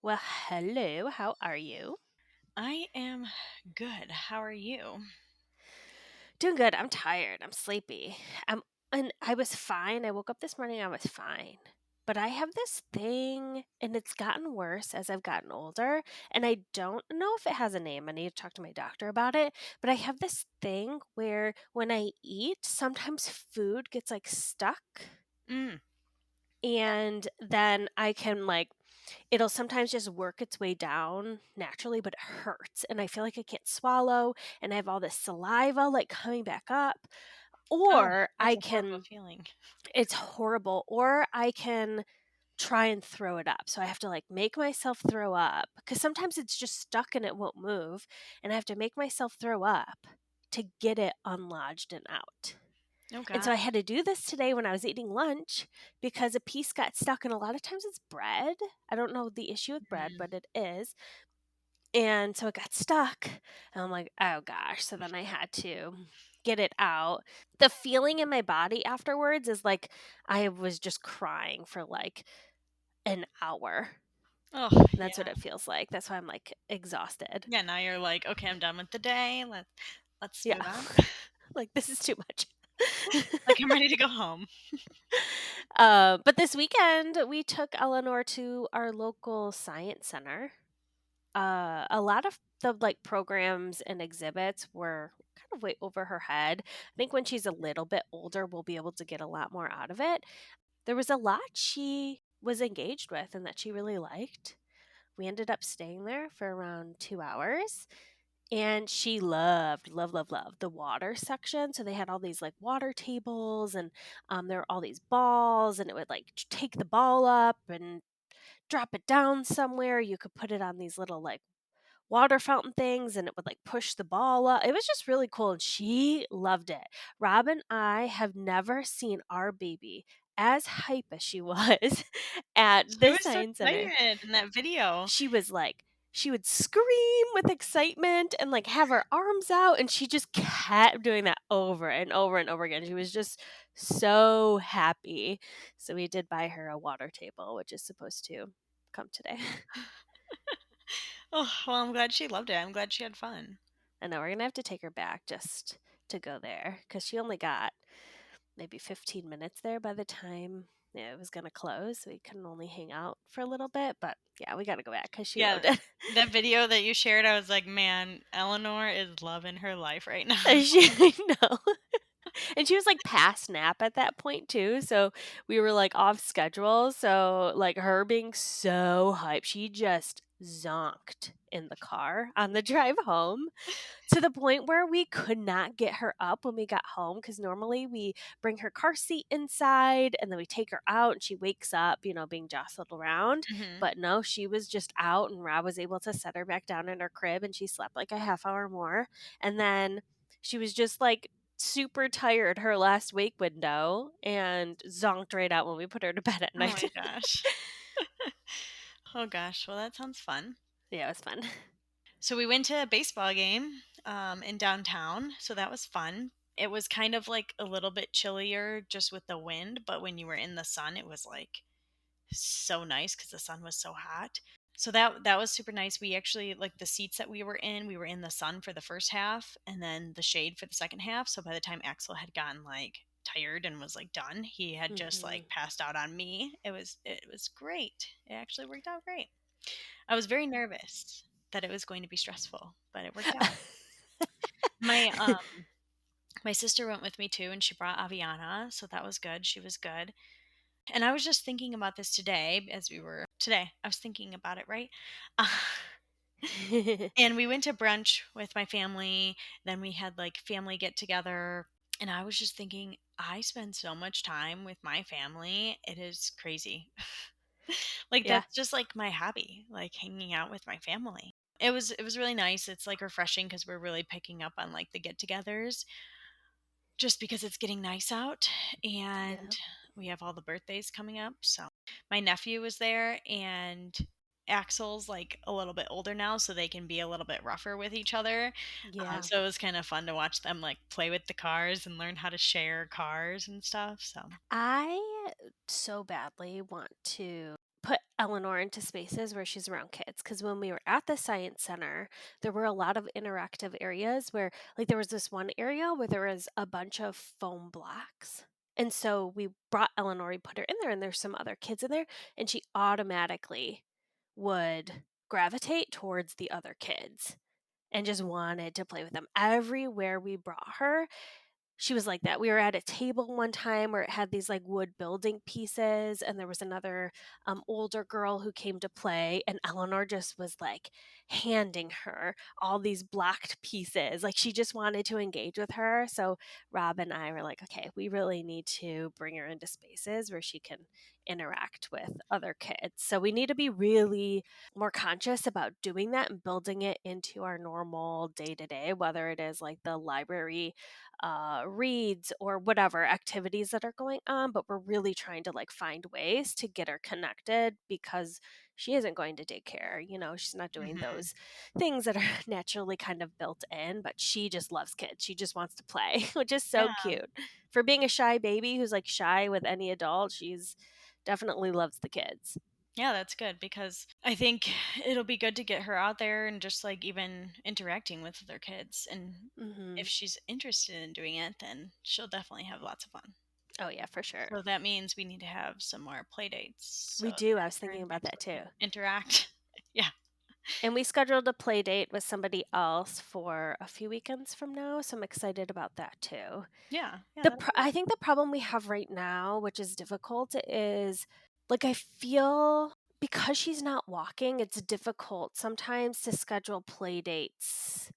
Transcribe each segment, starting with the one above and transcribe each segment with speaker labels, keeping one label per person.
Speaker 1: Well, hello. How are you?
Speaker 2: I am good. How are you?
Speaker 1: Doing good. I'm tired. I'm sleepy. And I was fine. I woke up this morning. I was fine. But I have this thing, and it's gotten worse as I've gotten older. And I don't know if it has a name. I need to talk to my doctor about it. But I have this thing where when I eat, sometimes food gets like stuck.
Speaker 2: Mm.
Speaker 1: And then I can it'll sometimes just work its way down naturally, but it hurts, and I feel like I can't swallow, and I have all this saliva, coming back up,
Speaker 2: Oh,
Speaker 1: or
Speaker 2: that's
Speaker 1: I
Speaker 2: a horrible
Speaker 1: can
Speaker 2: feeling.
Speaker 1: it's horrible, or I can try and throw it up, so I have to, make myself throw up because sometimes it's just stuck and it won't move, and I have to make myself throw up to get it unlodged and out.
Speaker 2: Oh
Speaker 1: And so I
Speaker 2: gosh.
Speaker 1: had to do this today when I was eating lunch because a piece got stuck, and a lot of times it's bread. I don't know the issue with bread,
Speaker 2: Mm.
Speaker 1: but it is. And so it got stuck. And I'm like, oh gosh. So then I had to get it out. The feeling in my body afterwards is like I was just crying for like an hour.
Speaker 2: Oh,
Speaker 1: And that's what
Speaker 2: yeah.
Speaker 1: it feels like. That's why I'm like exhausted.
Speaker 2: Yeah, now you're like, okay, I'm done with the day. Let's
Speaker 1: Yeah.
Speaker 2: move on.
Speaker 1: Like this is too much.
Speaker 2: Like I'm ready to go home.
Speaker 1: But this weekend we took Eleanor to our local science center. A lot of the programs and exhibits were kind of way over her head. I think when she's a little bit older, we'll be able to get a lot more out of it. There was a lot she was engaged with and that she really liked. We ended up staying there for around 2 hours. And she loved the water section. So they had all these water tables, and there were all these balls, and it would take the ball up and drop it down somewhere. You could put it on these little water fountain things, and it would push the ball up. It was just really cool, and she loved it. Rob and I have never seen our baby as hype as she was at
Speaker 2: She
Speaker 1: the
Speaker 2: was so
Speaker 1: science center.
Speaker 2: excited in that video.
Speaker 1: She was she would scream with excitement and have her arms out, and she just kept doing that over and over and over again. She was just so happy. So we did buy her a water table, which is supposed to come today.
Speaker 2: Oh, well, I'm glad she loved it. I'm glad she had fun.
Speaker 1: I know we're gonna have to take her back just to go there because she only got maybe 15 minutes there by the time it was gonna close. We couldn't only hang out for a little bit, but yeah, we gotta go back because she
Speaker 2: Yeah,
Speaker 1: loved it.
Speaker 2: that video that you shared, I was like, man, Eleanor is loving her life right now.
Speaker 1: I know. And she was past nap at that point too, so we were off schedule. So her being so hyped, she just zonked in the car on the drive home to the point where we could not get her up when we got home because normally we bring her car seat inside and then we take her out and she wakes up, being jostled around.
Speaker 2: Hmm.
Speaker 1: But no, she was just out, and Rob was able to set her back down in her crib, and she slept a half hour more. And then she was just super tired her last wake window and zonked right out when we put her to bed at
Speaker 2: Oh
Speaker 1: night.
Speaker 2: my gosh. Oh gosh. Well, that sounds fun.
Speaker 1: Yeah, it was fun.
Speaker 2: So we went to a baseball game in downtown. So that was fun. It was kind of like a little bit chillier just with the wind, but when you were in the sun, it was like so nice because the sun was so hot. So that was super nice. We actually like the seats that we were in the sun for the first half and then the shade for the second half. So by the time Axel had gotten tired and was done, he had just
Speaker 1: Hmm.
Speaker 2: passed out on me. It was great. It actually worked out great. I was very nervous that it was going to be stressful, but it worked out. My my sister went with me too, and she brought Aviana, so that was good. She was good. And I was just thinking about this today as we were today. I was thinking about it, right? Uh, and we went to brunch with my family. Then we had family get together. And I was just thinking, I spend so much time with my family. It is crazy.
Speaker 1: Yeah.
Speaker 2: That's just my hobby, hanging out with my family. It was really nice. It's refreshing because we're really picking up on the get-togethers just because it's getting nice out
Speaker 1: Yeah.
Speaker 2: and we have all the birthdays coming up. So my nephew was there and Axel's a little bit older now, so they can be a little bit rougher with each other.
Speaker 1: Yeah.
Speaker 2: So it was kind of fun to watch them play with the cars and learn how to share cars and stuff. So
Speaker 1: I so badly want to put Eleanor into spaces where she's around kids. Because when we were at the science center, there were a lot of interactive areas where, like, there was this one area where there was a bunch of foam blocks. And so we brought Eleanor, we put her in there, and there's some other kids in there, and she automatically would gravitate towards the other kids and just wanted to play with them. Everywhere we brought her, she was like that. We were at a table one time where it had these like wood building pieces, and there was another older girl who came to play, and Eleanor just was like handing her all these blocked pieces. Like she just wanted to engage with her. So Rob and I were like, okay, we really need to bring her into spaces where she can interact with other kids. So we need to be really more conscious about doing that and building it into our normal day to day, whether it is like the library reads or whatever activities that are going on, but we're really trying to like find ways to get her connected because she isn't going to daycare. She's not doing
Speaker 2: Mhm.
Speaker 1: those things that are naturally kind of built in, but she just loves kids. She just wants to play, which is so
Speaker 2: Yeah.
Speaker 1: cute. For being a shy baby who's like shy with any adult, she's definitely loves the kids.
Speaker 2: Yeah, that's good because I think it'll be good to get her out there and just like even interacting with other kids. And
Speaker 1: Hmm.
Speaker 2: if she's interested in doing it, then she'll definitely have lots of fun.
Speaker 1: Oh, yeah, for sure.
Speaker 2: So that means we need to have some more play dates so
Speaker 1: We do. I
Speaker 2: that
Speaker 1: was
Speaker 2: her
Speaker 1: thinking
Speaker 2: and
Speaker 1: about that
Speaker 2: Maxwell
Speaker 1: too.
Speaker 2: can interact. Yeah.
Speaker 1: And we scheduled a play date with somebody else for a few weekends from now, so I'm excited about that too.
Speaker 2: Yeah. Yeah. That'll be
Speaker 1: I think the problem we have right now, which is difficult, is like I feel because she's not walking, it's difficult sometimes to schedule play dates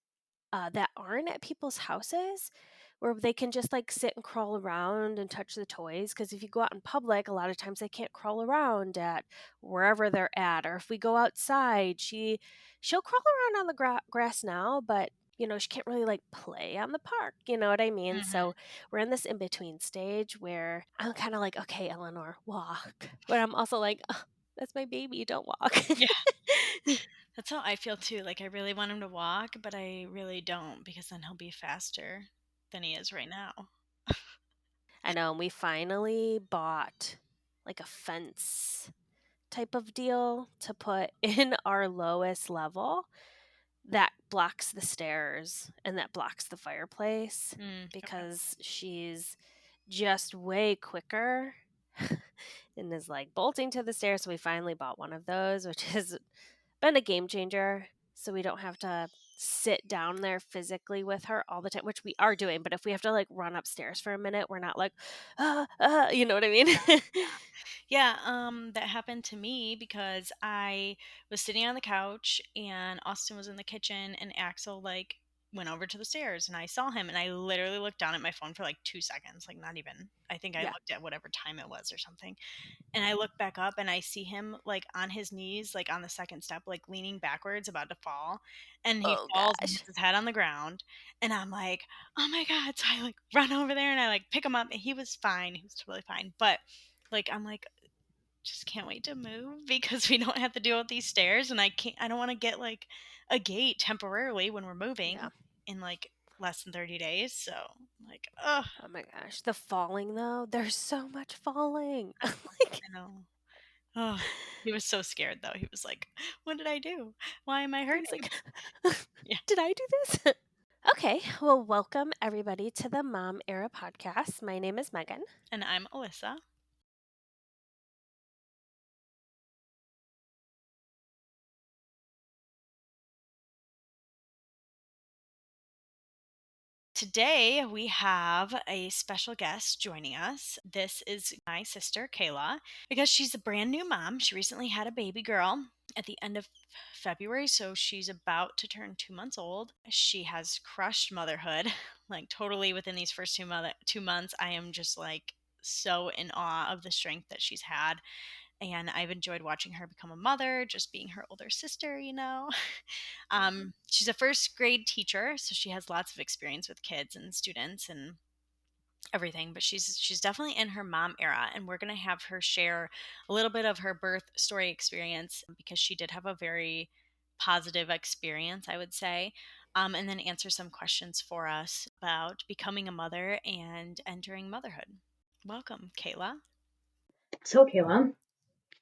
Speaker 1: that aren't at people's houses where they can just like sit and crawl around and touch the toys. Because if you go out in public, a lot of times they can't crawl around at wherever they're at. Or if we go outside, she'll crawl around on the grass now, but she can't really like play on the park. You know what I mean?
Speaker 2: Mhm.
Speaker 1: So we're in this in between stage where I'm kind of like, okay, Eleanor, walk. But I'm also like, "Ugh, that's my baby. Don't walk."
Speaker 2: Yeah. That's how I feel too. Like I really want him to walk, but I really don't because then he'll be faster than he is right now.
Speaker 1: I know. And we finally bought like a fence type of deal to put in our lowest level that blocks the stairs and that blocks the fireplace
Speaker 2: Okay.
Speaker 1: because she's just way quicker and is like bolting to the stairs. So we finally bought one of those, which has been a game changer. So we don't have to sit down there physically with her all the time, which we are doing. But if we have to like run upstairs for a minute, we're not like, you know what I mean?
Speaker 2: Yeah, that happened to me because I was sitting on the couch and Austin was in the kitchen and Axel like went over to the stairs and I saw him and I literally looked down at my phone for like 2 seconds, like not even. I think I
Speaker 1: Yeah.
Speaker 2: looked at whatever time it was or something. And I look back up and I see him like on his knees, like on the second step, like leaning backwards, about to fall. And he
Speaker 1: Oh
Speaker 2: falls and
Speaker 1: gosh.
Speaker 2: hits his head on the ground. And I'm like, oh my God. So I like run over there and I like pick him up and he was fine. He was totally fine. But like, I'm like, just can't wait to move because we don't have to deal with these stairs. And I don't want to get like a gate temporarily when we're
Speaker 1: Yeah.
Speaker 2: moving in like less than 30 days. So, like, oh,
Speaker 1: Oh my gosh. The falling though, there's so much falling.
Speaker 2: I
Speaker 1: Like
Speaker 2: I know. Oh, he was so scared though. He was like, "What did I do? Why am I
Speaker 1: he was
Speaker 2: hurting?"
Speaker 1: like,
Speaker 2: Yeah,
Speaker 1: did I do this? Okay. Well, welcome everybody to the Mom Era podcast. My name is Megan.
Speaker 2: and I'm Alyssa. Today we have a special guest joining us. This is my sister Kayla because she's a brand new mom. She recently had a baby girl at the end of February, so she's about to turn 2 months old. She has crushed motherhood, like totally within these first 2 months. I am just like so in awe of the strength that she's had, and I've enjoyed watching her become a mother, just being her older sister. She's a first grade teacher, so she has lots of experience with kids and students and everything, but she's definitely in her mom era, and we're going to have her share a little bit of her birth story experience because she did have a very positive experience, I would say. And then answer some questions for us about becoming a mother and entering motherhood. Welcome, Kayla.
Speaker 3: So, Kayla,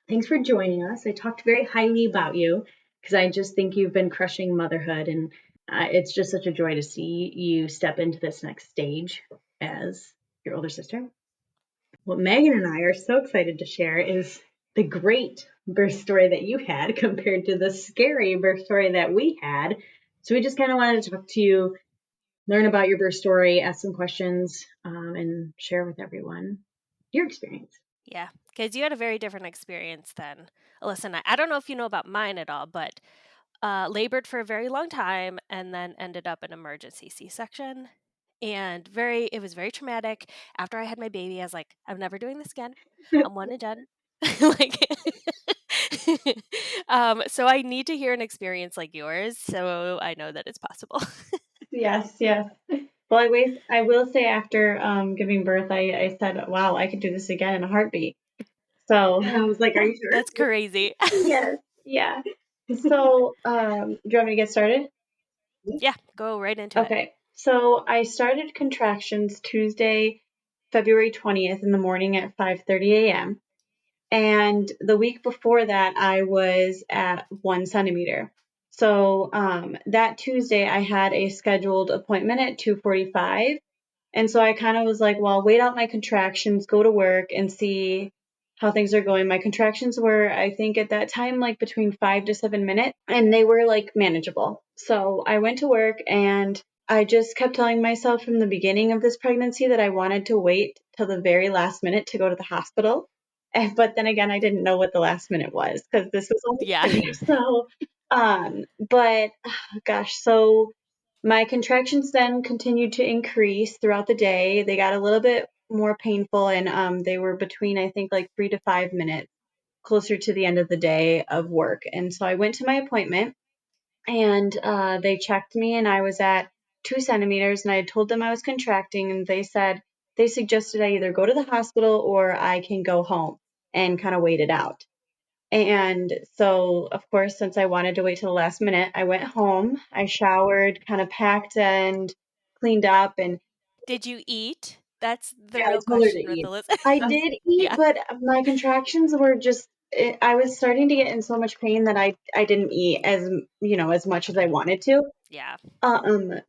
Speaker 3: Thanks for joining us. I talked very highly about you because I just think you've been crushing motherhood, and it's just such a joy to see you step into this next stage as your older sister. What Megan and I are so excited to share is the great birth story that you had compared to the scary birth story that we had. So we just kind of wanted to talk to you, learn about your birth story, ask some questions, and share with everyone your experience.
Speaker 1: Yeah, because you had a very different experience than Alyssa and I. I don't know if you know about mine at all, but labored for a very long time and then ended up an emergency C-section. And it was very traumatic. After I had my baby, I was like, I'm never doing this again. I'm one and done. like, so I need to hear an experience like yours, so I know that it's possible.
Speaker 3: Yes, yes. Well, I will say after giving birth, I said, wow, I could do this again in a heartbeat. So I was like, are you
Speaker 1: That's
Speaker 3: sure?
Speaker 1: crazy.
Speaker 3: Yes, yeah. So, do you want me to get started?
Speaker 1: Yeah, go right into it.
Speaker 3: Okay. So I started contractions Tuesday, February 20th in the morning at 5:30 a.m. And the week before that, I was at 1 centimeter. So that Tuesday, I had a scheduled appointment at 2:45. And so I kind of was like, well, wait out my contractions, go to work and see how things are going. My contractions were, I think at that time, like between 5 to 7 minutes, and they were like manageable. So I went to work and I just kept telling myself from the beginning of this pregnancy that I wanted to wait till the very last minute to go to the hospital. But then again, I didn't know what the last minute was because this was almost
Speaker 1: Yeah.
Speaker 3: free. So, but gosh, so my contractions then continued to increase throughout the day. They got a little bit more painful, and they were between, I think, like 3 to 5 minutes closer to the end of the day of work. And so I went to my appointment, and they checked me, and I was at 2 centimeters, and I had told them I was contracting, and they suggested I either go to the hospital or I can go home and kind of wait it out. And so, of course, since I wanted to wait till the last minute, I went home. I showered, kind of packed and cleaned up, and
Speaker 1: Did you eat? That's the
Speaker 3: yeah, I
Speaker 1: real
Speaker 3: told her to
Speaker 1: question with
Speaker 3: eat.
Speaker 1: Alyssa.
Speaker 3: I did eat,
Speaker 1: Yeah.
Speaker 3: but my contractions were just. I was starting to get in so much pain that I didn't eat as much as I wanted to.
Speaker 1: Yeah.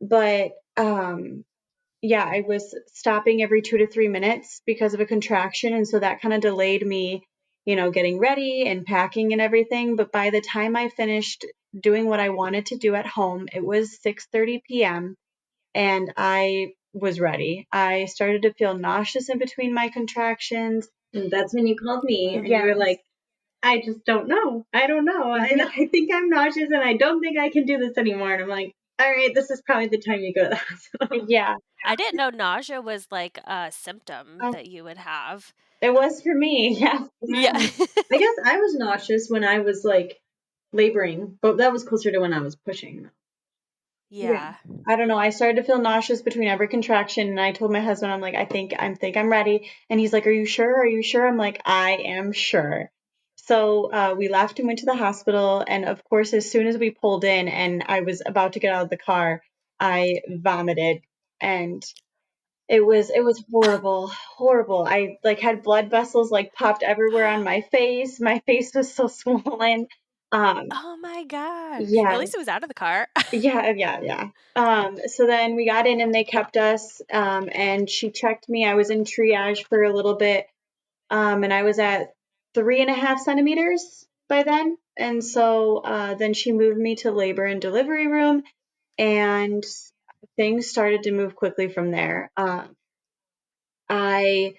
Speaker 3: But yeah, I was stopping every 2 to 3 minutes because of a contraction. And so that kind of delayed me, getting ready and packing and everything. But by the time I finished doing what I wanted to do at home, it was 6:30 p.m. and I was ready. I started to feel nauseous in between my contractions. And that's when you called me and you were like, I just don't know. I don't know. I think I'm nauseous and I don't think I can do this anymore. And I'm like, all right, this is probably the time you go to the hospital. Yeah.
Speaker 1: I didn't know nausea was like a symptom
Speaker 3: Um,
Speaker 1: that you would have.
Speaker 3: it was for me. Yeah.
Speaker 1: Yeah.
Speaker 3: I guess I was nauseous when I was like laboring, but that was closer to when I was pushing. Yeah.
Speaker 1: Yeah.
Speaker 3: I don't know. I started to feel nauseous between every contraction, and I told my husband, I'm like, I think I'm ready. And he's like, Are you sure? Are you sure? I'm like, I am sure. So we left and went to the hospital, and of course, as soon as we pulled in and I was about to get out of the car, I vomited, and it was horrible, horrible. I like had blood vessels like popped everywhere on my face. My face was so swollen. Um,
Speaker 1: Oh my gosh. At
Speaker 3: yeah,
Speaker 1: least it was out of the car.
Speaker 3: yeah, yeah, yeah. So then we got in and they kept us, and she checked me. I was in triage for a little bit, and I was at 3.5 centimeters by then. And so then she moved me to labor and delivery room, and things started to move quickly from there. I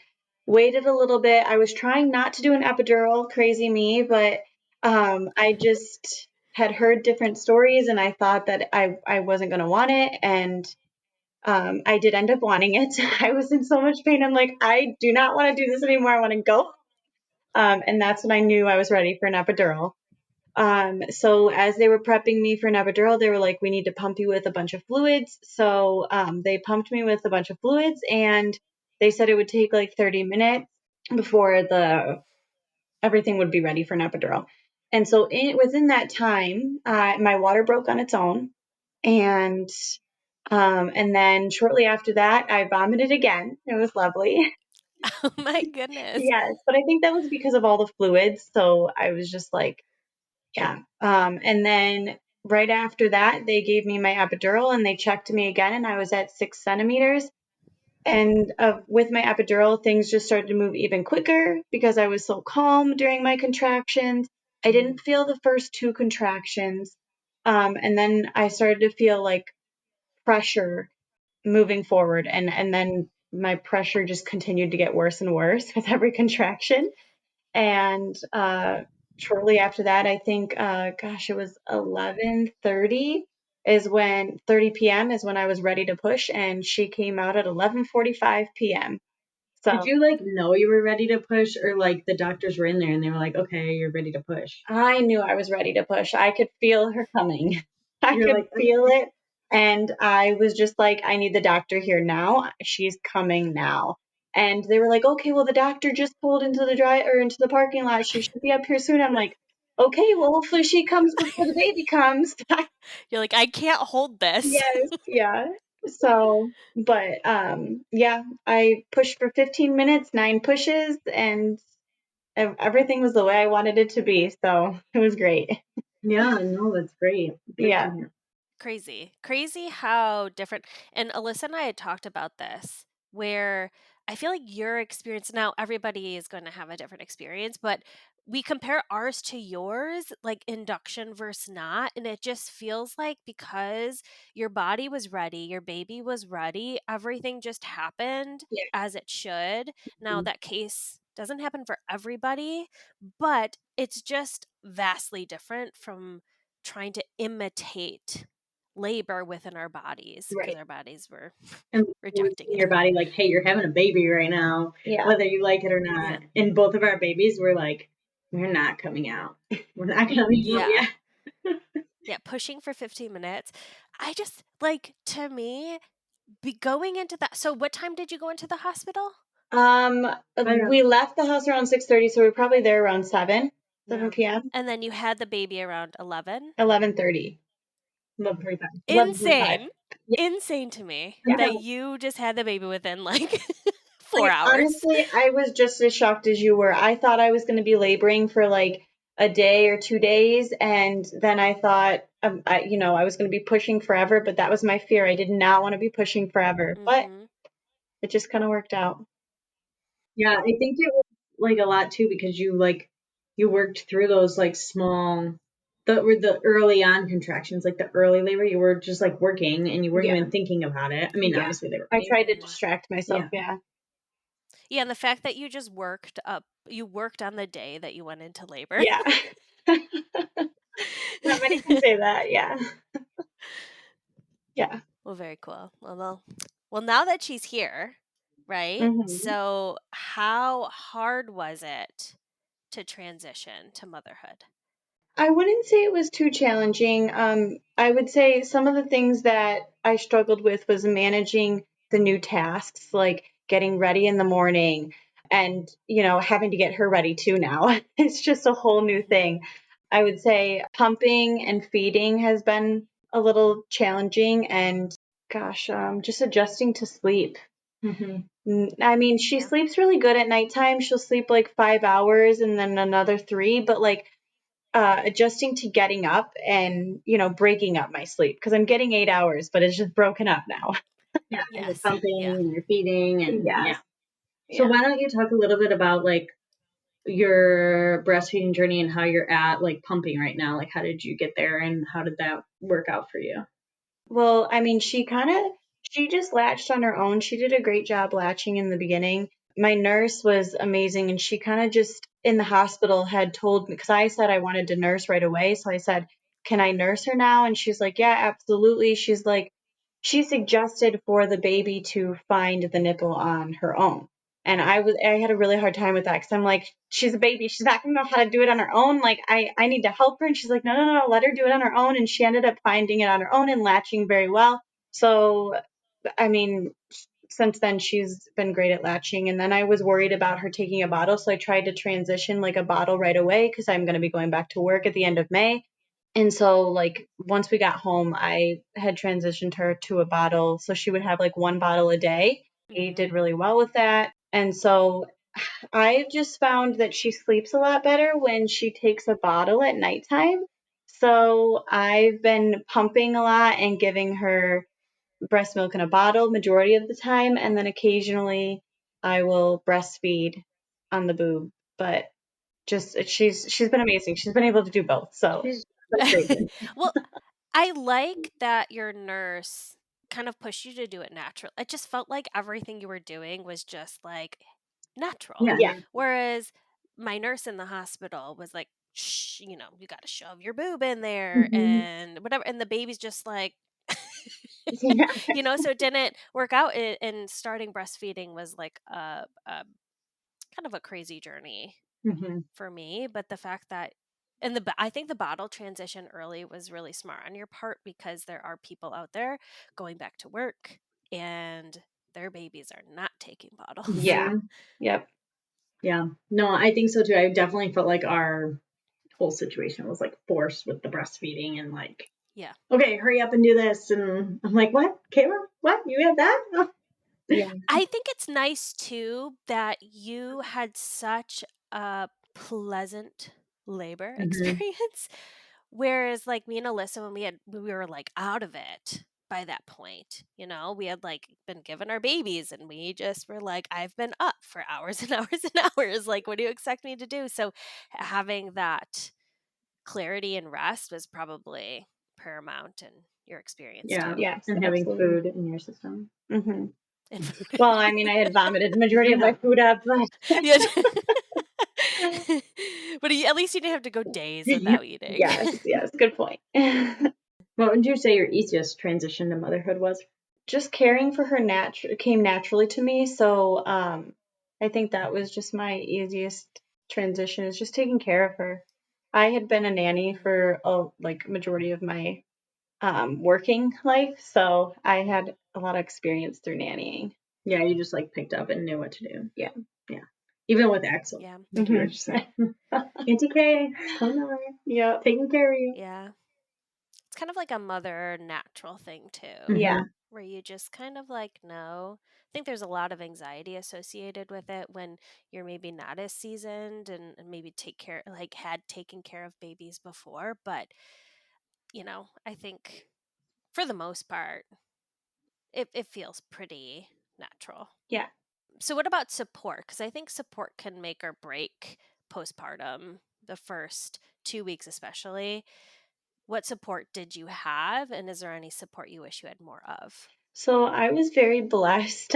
Speaker 3: waited a little bit. I was trying not to do an epidural, crazy me, but I just had heard different stories and I thought that I wasn't going to want it. And I did end up wanting it. I was in so much pain. I'm like, I do not want to do this anymore. I want to go. And that's when I knew I was ready for an epidural. So as they were prepping me for an epidural, they were like, we need to pump you with a bunch of fluids. So they pumped me with a bunch of fluids and they said it would take like 30 minutes before the everything would be ready for an epidural. And so within that time, my water broke on its own. And then shortly after that, I vomited again. It was lovely.
Speaker 1: Oh my goodness.
Speaker 3: Yes, but I think that was because of all the fluids. So I was just like, yeah. And then right after that, they gave me my epidural and they checked me again, and I was at 6 centimeters. And with my epidural, things just started to move even quicker because I was so calm during my contractions. I didn't feel the first two contractions. And then I started to feel like pressure moving forward. And then my pressure just continued to get worse and worse with every contraction. And shortly after that, I think, gosh, it was 11:30 is when 30 p.m. is when I was ready to push, and she came out at 11:45 p.m.
Speaker 4: Did
Speaker 3: So
Speaker 4: you like know you were ready to push, or like the doctors were in there and they were like, okay, you're ready to push?
Speaker 3: I knew I was ready to push. I could feel her coming. I
Speaker 4: You're
Speaker 3: could
Speaker 4: like,
Speaker 3: feel
Speaker 4: okay.
Speaker 3: it. And I was just like, I need the doctor here now. She's coming now. And they were like, okay, well, the doctor just pulled into the parking lot. She should be up here soon. I'm like, okay, well, hopefully she comes before the baby comes.
Speaker 1: You're like, I can't hold this.
Speaker 3: Yes, yeah. So, but yeah, I pushed for 15 minutes, 9 pushes, and everything was the way I wanted it to be. So it was great.
Speaker 4: Yeah, no, that's great. Great
Speaker 3: Yeah.
Speaker 4: to hear.
Speaker 1: Crazy how different. And Alyssa and I had talked about this, where I feel like your experience, now everybody is going to have a different experience, but we compare ours to yours, like induction versus not, and it just feels like because your body was ready, your baby was ready, everything just happened
Speaker 3: Yeah.
Speaker 1: as it should. Now that case doesn't happen for everybody, but it's just vastly different from trying to imitate labor within our bodies because
Speaker 3: Right.
Speaker 1: our bodies were
Speaker 4: And
Speaker 1: rejecting
Speaker 4: in
Speaker 1: it.
Speaker 4: your body, like, hey, you're having a baby right now,
Speaker 3: Yeah.
Speaker 4: whether you like it or not.
Speaker 1: Yeah.
Speaker 4: And both of our babies were like, we're not coming out. We're not coming out
Speaker 1: Yeah.
Speaker 4: yet.
Speaker 1: Yeah. Pushing for 15 minutes. I just like, to me, be going into that. So, what time did you go into the hospital?
Speaker 3: We left the house around 6:30, so we are probably there around 7
Speaker 4: Yeah.
Speaker 3: p.m.
Speaker 1: And then you had the baby around 11.
Speaker 3: 11:30.
Speaker 4: 11:45.
Speaker 3: 11:45.
Speaker 1: Insane.
Speaker 3: Yeah.
Speaker 1: Insane to me
Speaker 4: Yeah.
Speaker 1: that you just had the baby within like four
Speaker 3: Like,
Speaker 1: hours.
Speaker 3: honestly, I was just as shocked as you were. I thought I was going to be laboring for like a day or 2 days, and then I thought, I was going to be pushing forever, but that was my fear. I did not want to be pushing forever, but
Speaker 1: Mm-hmm.
Speaker 3: it just kind of worked out.
Speaker 4: Yeah, I think it was like a lot too because you worked through those like small the early on contractions, like the early labor, you were just like working and you weren't
Speaker 3: Yeah.
Speaker 4: even thinking about it. I mean,
Speaker 3: Yeah.
Speaker 4: obviously they were
Speaker 3: I tried to
Speaker 1: Mm-hmm.
Speaker 3: distract myself.
Speaker 4: yeah.
Speaker 3: Yeah.
Speaker 1: Yeah, and the fact that you just you worked on the day that you went into labor.
Speaker 3: Yeah. Not many can say that. Yeah. Yeah.
Speaker 1: Well, very cool. Well, now that she's here, right?
Speaker 3: Hmm.
Speaker 1: So, how hard was it to transition to motherhood?
Speaker 3: I wouldn't say it was too challenging. I would say some of the things that I struggled with was managing the new tasks, like getting ready in the morning and, having to get her ready too now. It's just a whole new
Speaker 1: Mm-hmm.
Speaker 3: thing. I would say pumping and feeding has been a little challenging and gosh, just adjusting to sleep.
Speaker 4: Hmm.
Speaker 3: I mean, she
Speaker 1: Yeah.
Speaker 3: sleeps really good at nighttime. She'll sleep like 5 hours and then another three, but like adjusting to getting up and breaking up my sleep because I'm getting 8 hours, but it's just broken up now.
Speaker 4: Yeah, and you're
Speaker 1: Yes. Yeah.
Speaker 4: pumping and you're feeding and
Speaker 3: Yes.
Speaker 4: yeah. So
Speaker 3: Yeah.
Speaker 4: why don't you talk a little bit about like your breastfeeding journey and how you're at like pumping right now? Like how did you get there and how did that work out for you?
Speaker 3: Well, I mean, she just latched on her own. She did a great job latching in the beginning. My nurse was amazing, and she kind of just in the hospital had told me because I said I wanted to nurse right away. So I said, "Can I nurse her now?" And she's like, "Yeah, absolutely." She's like, she suggested for the baby to find the nipple on her own. And I had a really hard time with that because I'm like, she's a baby. She's not going to know how to do it on her own. Like, I need to help her. And she's like, no, no, no, let her do it on her own. And she ended up finding it on her own and latching very well. So, I mean, since then, she's been great at latching. And then I was worried about her taking a bottle. So I tried to transition like a bottle right away because I'm going to be going back to work at the end of May. And so, like, once we got home, I had transitioned her to a bottle. So she would have like one bottle a day. She
Speaker 1: Mm-hmm.
Speaker 3: did really well with that. And so I've just found that she sleeps a lot better when she takes a bottle at nighttime. So I've been pumping a lot and giving her breast milk in a bottle majority of the time, and then occasionally I will breastfeed on the boob. But just she's been amazing. She's been able to do both. So
Speaker 4: That's great.
Speaker 1: Well, I like that your nurse kind of pushed you to do it natural. It just felt like everything you were doing was just like natural.
Speaker 4: Yeah.
Speaker 3: yeah,
Speaker 1: Whereas my nurse in the hospital was like, shh, you got to shove your boob in there
Speaker 4: Mhm.
Speaker 1: and whatever. And the baby's just like,
Speaker 3: yeah,
Speaker 1: so it didn't work out. And starting breastfeeding was like a kind of a crazy journey
Speaker 4: Mhm.
Speaker 1: for me. But the fact that, I think the bottle transition early was really smart on your part because there are people out there going back to work and their babies are not taking bottles.
Speaker 3: yeah,
Speaker 4: Mhm.
Speaker 3: yep,
Speaker 4: Yeah. No, I think so too. I definitely felt like our whole situation was like forced with the breastfeeding and like,
Speaker 1: Yeah.
Speaker 4: okay, hurry up and do this. And I'm like, what? Kayla? What? You had that? Oh.
Speaker 3: yeah,
Speaker 1: I think it's nice too that you had such a pleasant labor
Speaker 4: Mhm.
Speaker 1: experience. Whereas like me and Alyssa, when we were like out of it by that point, we had like been given our babies and we just were like, I've been up for hours and hours and hours. Like, what do you expect me to do? So having that clarity and rest was probably paramount in your experience
Speaker 4: Yeah.
Speaker 1: too.
Speaker 3: yes,
Speaker 4: And having
Speaker 3: absolutely.
Speaker 4: food in your system.
Speaker 3: Hmm.
Speaker 1: And food.
Speaker 3: Well, I mean, I had vomited the majority of my food up, but
Speaker 1: Yeah. But at least you didn't have to go days
Speaker 4: Yeah.
Speaker 1: without eating.
Speaker 3: yes, yes, good point.
Speaker 4: What would you say your easiest transition to motherhood was?
Speaker 3: Just caring for her came naturally to me. So I think that was just my easiest transition is just taking care of her. I had been a nanny
Speaker 1: Mhm.
Speaker 3: for a like majority of my working life, so I had a lot of experience through nannying.
Speaker 4: Yeah, you just like picked up and knew what to do.
Speaker 3: Yeah.
Speaker 4: Yeah. Even with Axel,
Speaker 1: Yeah.
Speaker 4: like you were
Speaker 3: Hmm.
Speaker 4: just like, Auntie K, come on,
Speaker 3: Yep.
Speaker 4: taking care of you.
Speaker 1: Yeah. It's kind of like a mother natural thing too,
Speaker 3: Yeah.
Speaker 4: Hmm.
Speaker 1: where you just kind of like know. I think there's a lot of anxiety associated with it when you're maybe not as seasoned and maybe had taken care of babies before. But, I think for the most part, it feels pretty natural.
Speaker 3: Yeah.
Speaker 1: So, what about support? Because I think support can make or break postpartum, the first 2 weeks, especially. What support did you have? And is there any support you wish you had more of?
Speaker 3: So I was very blessed,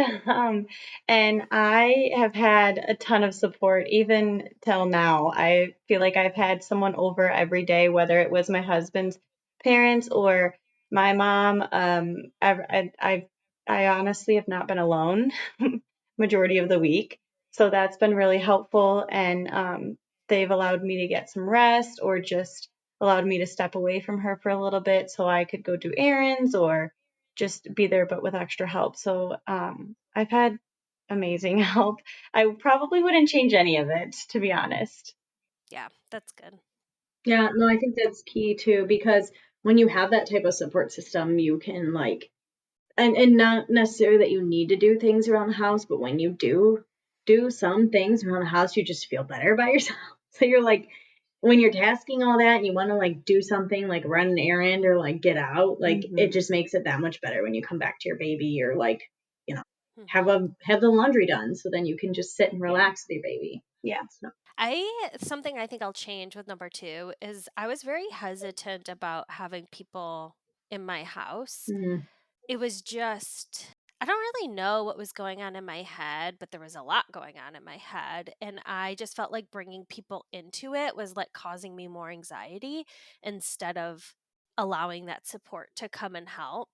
Speaker 3: and I have had a ton of support even till now. I feel like I've had someone over every day, whether it was my husband's parents or my mom. I honestly have not been alone majority of the week, so that's been really helpful, and they've allowed me to get some rest or just allowed me to step away from her for a little bit so I could go do errands or just be there but with extra help. So I've had amazing help. I probably wouldn't change any of it, to be honest.
Speaker 1: Yeah, that's good.
Speaker 4: Yeah, no, I think that's key too, because when you have that type of support system, you can like, and not necessarily that you need to do things around the house, but when you do some things around the house, you just feel better about yourself. So you're like, when you're tasking all that and you want to like do something like run an errand or like get out, like it
Speaker 3: Hmm.
Speaker 4: just makes it that much better when you come back to your baby or like, you know,
Speaker 1: Hmm.
Speaker 4: have the laundry done so then you can just sit and
Speaker 3: Yeah.
Speaker 4: relax with your baby.
Speaker 3: Yeah.
Speaker 4: So,
Speaker 1: Something I think I'll change with number two is I was very hesitant about having people in my house.
Speaker 4: mm,
Speaker 1: It was just, I don't really know what was going on in my head, but there was a lot going on in my head. And I just felt like bringing people into it was like causing me more anxiety instead of allowing that support to come and help.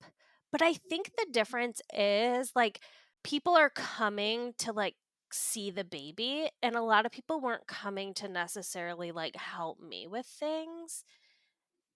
Speaker 1: But I think the difference is like people are coming to like see the baby, and a lot of people weren't coming to necessarily like help me with things,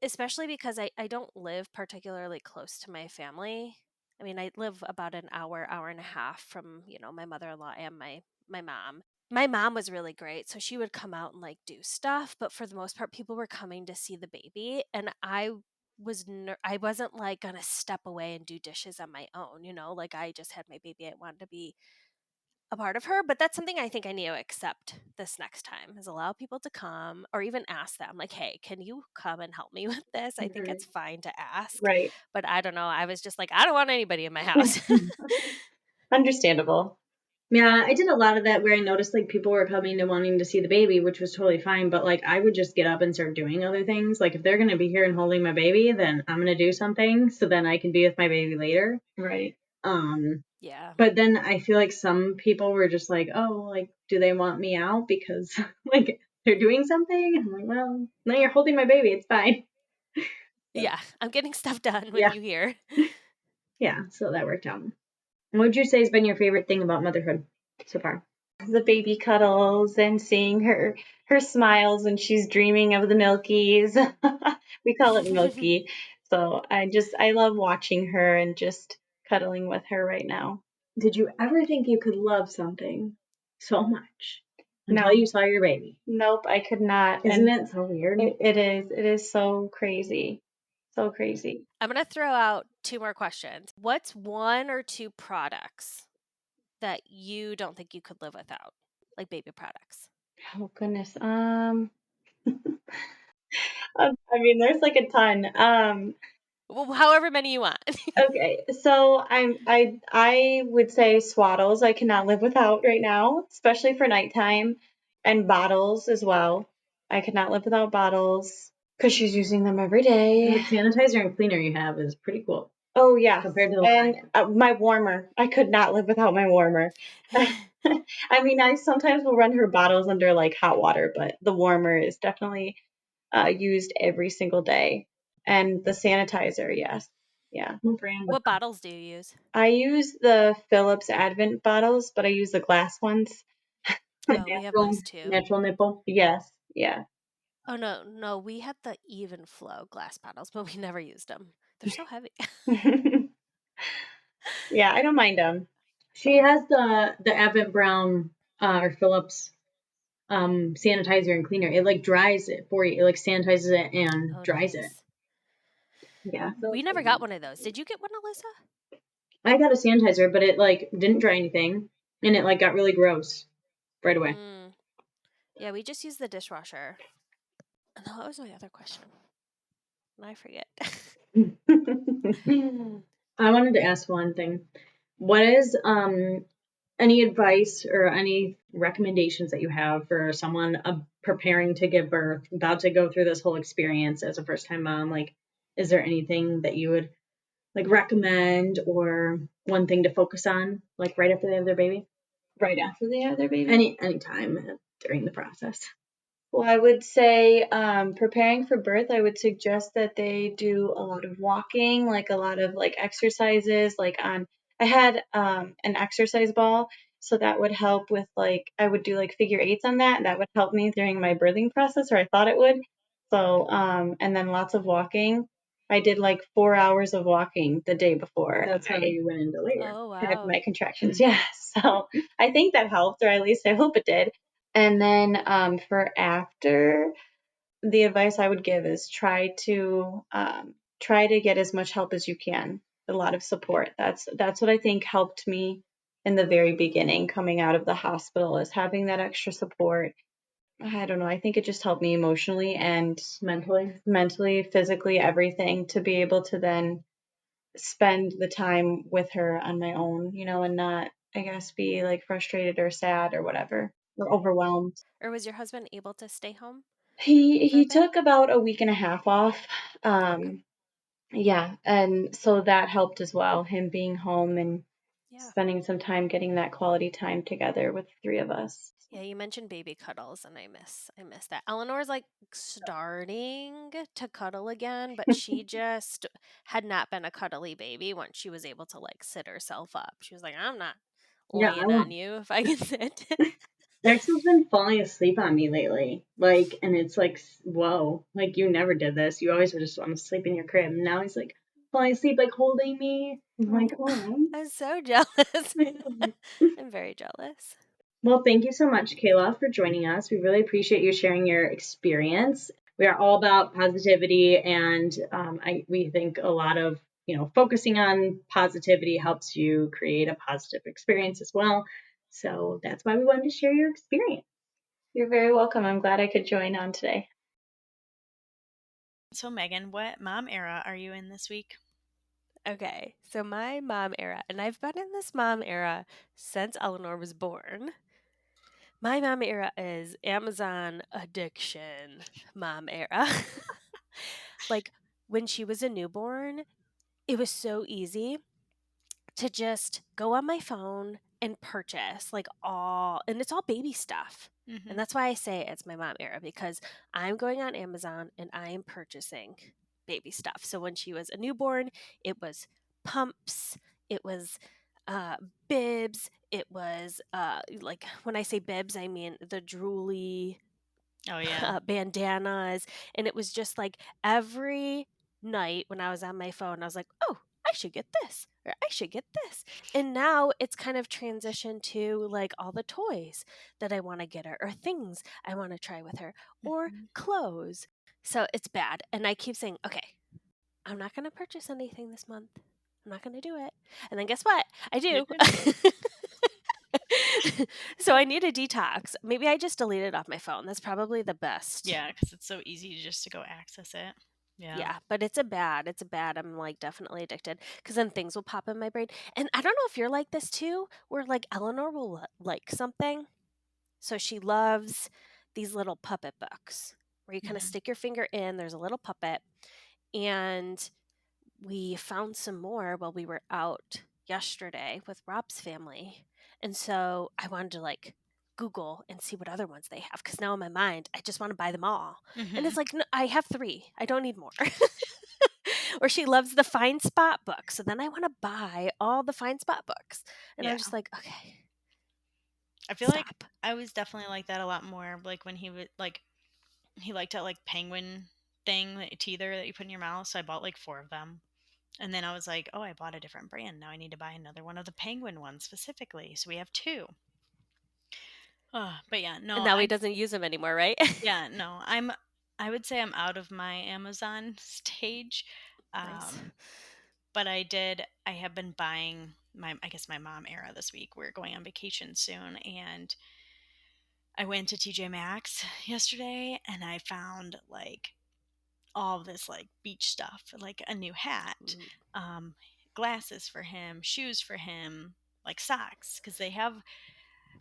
Speaker 1: especially because I don't live particularly close to my family. I mean, I live about an hour and a half from, my mother-in-law and my mom. My mom was really great, so she would come out and like do stuff, but for the most part people were coming to see the baby, and I wasn't like going to step away and do dishes on my own, like I just had my baby. I wanted to be a part of her, but that's something I think I need to accept this next time, is allow people to come or even ask them like, "Hey, can you come and help me with this?" I think
Speaker 3: Mhm.
Speaker 1: it's fine to ask,
Speaker 3: Right.
Speaker 1: but I don't know. I was just like, I don't want anybody in my house.
Speaker 3: Understandable.
Speaker 4: Yeah, I did a lot of that where I noticed like people were coming and wanting to see the baby, which was totally fine. But like I would just get up and start doing other things. Like if they're gonna be here and holding my baby, then I'm gonna do something so then I can be with my baby later.
Speaker 3: Right.
Speaker 4: Um,
Speaker 1: Yeah.
Speaker 4: but then I feel like some people were just like, oh, like do they want me out because like they're doing something? I'm like, well, no, you're holding my baby. It's fine. So,
Speaker 1: Yeah. I'm getting stuff done with
Speaker 4: yeah,
Speaker 1: you here.
Speaker 4: yeah. So that worked out. What would you say has been your favorite thing about motherhood so far?
Speaker 3: The baby cuddles and seeing her smiles when she's dreaming of the Milkies. We call it Milky. So I love watching her and just cuddling with her right now.
Speaker 4: Did you ever think you could love something so much until
Speaker 3: No.
Speaker 4: you saw your baby?
Speaker 3: Nope, I could not.
Speaker 4: Isn't
Speaker 3: And
Speaker 4: it so weird?
Speaker 3: it is. It is so crazy. So crazy.
Speaker 1: I'm going to throw out two more questions. What's one or two products that you don't think you could live without? Like baby products.
Speaker 3: Oh goodness. I mean, there's like a ton.
Speaker 1: Well, however many you want.
Speaker 3: Okay, so I would say swaddles I cannot live without right now, especially for nighttime, and bottles as well. I could not live without bottles because she's using them every
Speaker 4: And the
Speaker 3: day.
Speaker 4: sanitizer and cleaner you have is pretty cool
Speaker 3: Oh yeah,
Speaker 4: compared to the one I
Speaker 3: and
Speaker 4: have.
Speaker 3: my warmer. I could not live without my warmer. I mean, I sometimes will run her bottles under like hot water, but the warmer is definitely used every single day. And the sanitizer, yes. Yeah.
Speaker 4: What brand was
Speaker 1: What bottles do you use?
Speaker 3: I use the Philips Advent bottles, but I use the glass ones.
Speaker 4: the
Speaker 1: Oh, we have
Speaker 4: natural
Speaker 1: those too.
Speaker 4: natural nipple?
Speaker 3: Yes. Yeah.
Speaker 1: Oh, no, no, we had the even flow glass bottles, but we never used them. They're so heavy.
Speaker 3: Yeah, I don't mind them.
Speaker 4: She has the Advent Brown or Phillips sanitizer and cleaner. It like dries it for you. It like sanitizes it and
Speaker 1: Oh,
Speaker 4: dries it.
Speaker 1: nice.
Speaker 4: Yeah,
Speaker 1: We
Speaker 4: Phillips
Speaker 1: never
Speaker 4: does
Speaker 1: got
Speaker 4: that.
Speaker 1: one of those. Did you get one, Alyssa?
Speaker 4: I got a sanitizer, but it like didn't dry anything, and it like got really gross right away.
Speaker 1: Mm, yeah, we just used the dishwasher. No, what was my other question? I forget.
Speaker 4: I wanted to ask one thing. What is any advice or any recommendations that you have for someone preparing to give birth, about to go through this whole experience as a first time mom? Like, is there anything that you would like recommend or one thing to focus on, like right after they have their baby?
Speaker 3: Right after they have their baby?
Speaker 4: Any time during the process.
Speaker 3: Well, I would say preparing for birth, I would suggest that they do a lot of walking, like a lot of like exercises. I had an exercise ball, so that would help with like, I would do like figure eights on that. That would help me during my birthing process, or I thought it would. So, and then lots of walking. I did like 4 hours of walking the day before
Speaker 4: That's how
Speaker 3: I
Speaker 4: you went into labor.
Speaker 1: Oh,
Speaker 3: had
Speaker 1: wow.
Speaker 3: my contractions. Yeah. So I think that helped, or at least I hope it did. And then for after, the advice I would give is try to get as much help as you can. A lot of support. That's what I think helped me in the very beginning, coming out of the hospital, is having that extra support. I don't know. I think it just helped me emotionally and mentally, physically, everything, to be able to then spend the time with her on my own, and not, I guess, be like frustrated or sad or whatever, or overwhelmed.
Speaker 1: Or was your husband able to stay home
Speaker 3: He
Speaker 1: for a
Speaker 3: he
Speaker 1: bit?
Speaker 3: took about a week and a half off.
Speaker 1: Okay.
Speaker 3: Yeah, and so that helped as well, him being home and
Speaker 1: Yeah.
Speaker 3: spending some time getting that quality time together with the three of us.
Speaker 1: Yeah, you mentioned baby cuddles and I miss that. Eleanor's like starting to cuddle again, but she just had not been a cuddly baby once she was able to like sit herself up. She was like, I'm not
Speaker 4: Yeah,
Speaker 1: laying on you if I can sit.
Speaker 4: Dexter's been falling asleep on me lately. Like, and it's like, whoa, like you never did this. You always would just want to sleep in your crib. And now he's like falling asleep, like holding me. I'm like,
Speaker 1: Oh,
Speaker 4: oh.
Speaker 1: I'm so jealous.
Speaker 4: Well,
Speaker 1: I'm very jealous.
Speaker 4: thank you so much, Kayla, for joining us. We really appreciate you sharing your experience. We are all about positivity, and we think a lot of focusing on positivity helps you create a positive experience as well. So that's why we wanted to share your experience.
Speaker 3: You're very welcome. I'm glad I could join on today.
Speaker 2: So, Megan, what mom era are you in this week?
Speaker 1: Okay, so my mom era, and I've been in this mom era since Eleanor was born. My mom era is Amazon addiction mom era. Like when she was a newborn, it was so easy to just go on my phone and purchase like all, and it's all baby stuff. And
Speaker 2: Mm-hmm.
Speaker 1: that's why I say it's my mom era, because I'm going on Amazon and I am purchasing baby stuff. So when she was a newborn, it was pumps, it was uh bibs, it was like when I say bibs, I mean the drooly
Speaker 2: Oh, yeah.
Speaker 1: bandanas. And it was just like every night when I was on my phone, I was like, oh, I should get this or I should get this. And now it's kind of transitioned to like all the toys that I want to get her or things I want to try with her or
Speaker 2: Mm-hmm.
Speaker 1: clothes. So it's bad. And I keep saying, okay, I'm not going to purchase anything this month. I'm not going to do it. And then guess what? I
Speaker 2: You
Speaker 1: do.
Speaker 2: do.
Speaker 1: So I need a detox. Maybe I just delete it off my phone. That's probably the best.
Speaker 2: Yeah, because it's so easy just to go access it. Yeah.
Speaker 1: Yeah, but it's a bad. I'm like definitely addicted because then things will pop in my brain. And I don't know if you're like this too, where like Eleanor will like something. So she loves these little puppet books where you kind of
Speaker 2: Mm-hmm.
Speaker 1: stick your finger in, there's a little puppet. And we found some more while we were out yesterday with Rob's family. And so I wanted to like Google and see what other ones they have because now in my mind, I just want to buy them all. And
Speaker 2: Mm-hmm.
Speaker 1: it's like, no, I have three. I don't need more. Or she loves the Find Spot books. So then I want to buy all the Find Spot books. And I'm
Speaker 2: Yeah.
Speaker 1: just like, okay,
Speaker 2: I feel like
Speaker 1: stop.
Speaker 2: I was definitely like that a lot more. Like when he would, like, he liked that, like, penguin thing, that teether that you put in your mouth. So I bought like 4 of them. And then I was like, oh, I bought a different brand. Now I need to buy another one of the penguin ones specifically. So we have 2. But yeah,
Speaker 1: And
Speaker 2: no,
Speaker 1: now he doesn't use them anymore, right?
Speaker 2: I would say I'm out of my Amazon stage.
Speaker 1: Nice.
Speaker 2: Um, but I have been buying I guess my mom era this week. We're going on vacation soon, and I went to TJ Maxx yesterday and I found like all this like beach stuff, like a new hat,
Speaker 1: Ooh.
Speaker 2: um, glasses for him, shoes for him, like socks, because they have,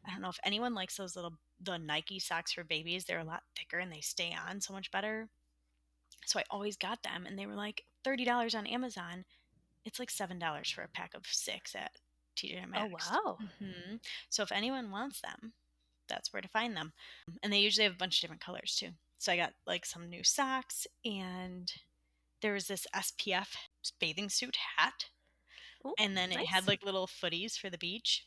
Speaker 2: I don't know if anyone likes the Nike socks for babies. They're a lot thicker and they stay on so much better. So I always got them, and they were like $30 on Amazon. It's like $7 for a pack of 6 at TJ
Speaker 1: Oh,
Speaker 2: Maxx.
Speaker 1: wow.
Speaker 2: So if anyone wants them, that's where to find them. And they usually have a bunch of different colors too. So I got like some new socks, and there was this SPF bathing suit hat,
Speaker 1: Ooh,
Speaker 2: and then it had
Speaker 1: nice.
Speaker 2: like little footies for the beach.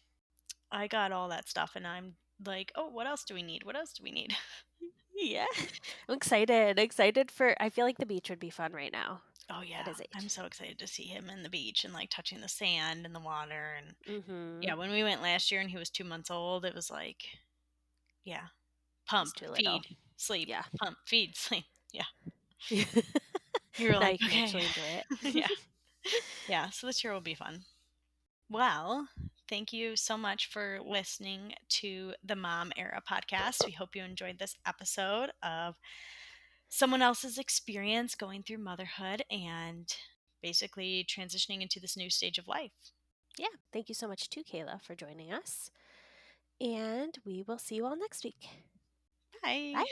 Speaker 2: I got all that stuff, and I'm like, oh, what else do we need? What else do we need?
Speaker 1: Yeah. I'm excited. Excited for, I feel like the beach would be fun right now
Speaker 2: Oh
Speaker 1: at
Speaker 2: yeah,
Speaker 1: his
Speaker 2: I'm
Speaker 1: age.
Speaker 2: so excited to see him in the beach and like touching the sand and the water. And
Speaker 1: Mm-hmm.
Speaker 2: yeah, when we went last year and he was 2 months old, it was like, yeah,
Speaker 1: He's
Speaker 2: pump,
Speaker 1: too little.
Speaker 2: feed, sleep,
Speaker 1: Yeah.
Speaker 2: pump, feed, sleep. Yeah, you were
Speaker 1: Now
Speaker 2: like,
Speaker 1: you can
Speaker 2: okay,
Speaker 1: actually enjoy it.
Speaker 2: yeah, yeah. So this year will be fun. Well, thank you so much for listening to the Mom Era podcast. We hope you enjoyed this episode of someone else's experience going through motherhood and basically transitioning into this new stage of life.
Speaker 1: Yeah. Thank you so much too, Kayla, for joining us. And we will see you all next week.
Speaker 2: Bye.
Speaker 1: Bye.